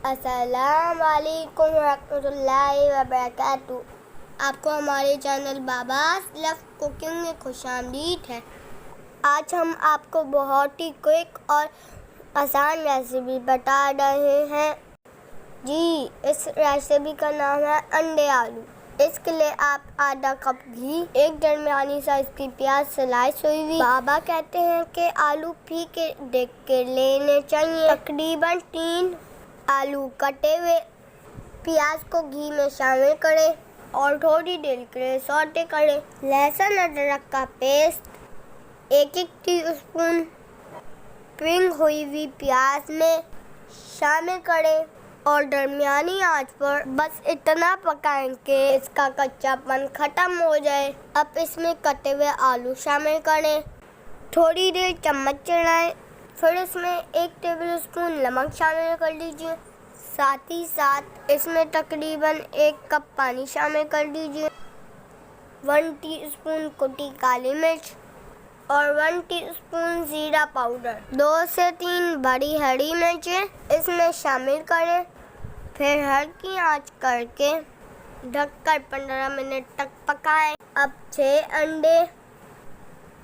अस्सलाम वालेकुम रहमतुल्लाहि व बरकातुहू। आपको हमारे चैनल बाबास लव कुकिंग में खुशामदीद है। आज हम आपको बहुत ही क्विक और आसान रेसिपी बता रहे हैं जी। इस रेसिपी का नाम है अंडे आलू। इसके लिए आप आधा कप घी, एक दरमियानी साइज की प्याज स्लाइस हुई हुई। बाबा कहते हैं कि आलू पी के देख के लेने चाहिए। तकरीबन 3 आलू कटे हुए। प्याज को घी में शामिल करें और थोड़ी देर के लिए सौटे करें। लहसुन अदरक का पेस्ट 1 टीस्पून पिंग हुई हुई प्याज में शामिल करें और दरमियानी आंच पर बस इतना पकाएं कि इसका कच्चापन खत्म हो जाए। अब इसमें कटे हुए आलू शामिल करें, थोड़ी देर चम्मच चलाएं, फिर इसमें 1 टेबलस्पून नमक शामिल कर लीजिए। साथ ही साथ इसमें तकरीबन 1 कप पानी शामिल कर दीजिए। 1 टीस्पून कुटी काली मिर्च और 1 टीस्पून जीरा पाउडर। 2 से 3 बड़ी हरी मिर्चें इसमें शामिल करें, फिर हल्की आंच करके ढककर 15 मिनट तक पकाएं। अब 6 अंडे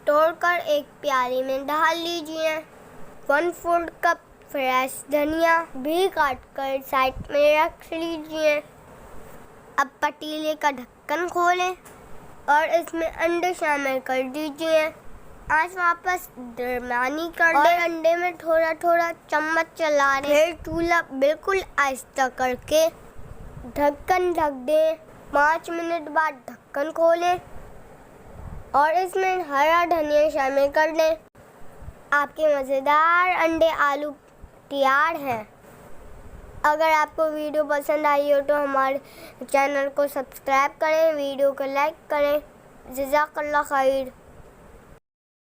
तोड़कर एक प्याली में डाल लीजिए। 1/4 कप फ्रेश धनिया भी काट कर साइड में रख लीजिए। अब पतीले का ढक्कन खोलें और इसमें अंडे शामिल कर दीजिए। आंच वापस दरमियानी कर दें और अंडे में थोड़ा थोड़ा चम्मच चला दें। फिर चूल्हा बिल्कुल आहिस्ता करके ढक्कन ढक दें। 5 मिनट बाद ढक्कन खोलें और इसमें हरा धनिया शामिल कर दें। आपके मज़ेदार अंडे आलू तैयार हैं। अगर आपको वीडियो पसंद आई हो तो हमारे चैनल को सब्सक्राइब करें, वीडियो को लाइक करें। जज़ाकल्लाह खैर।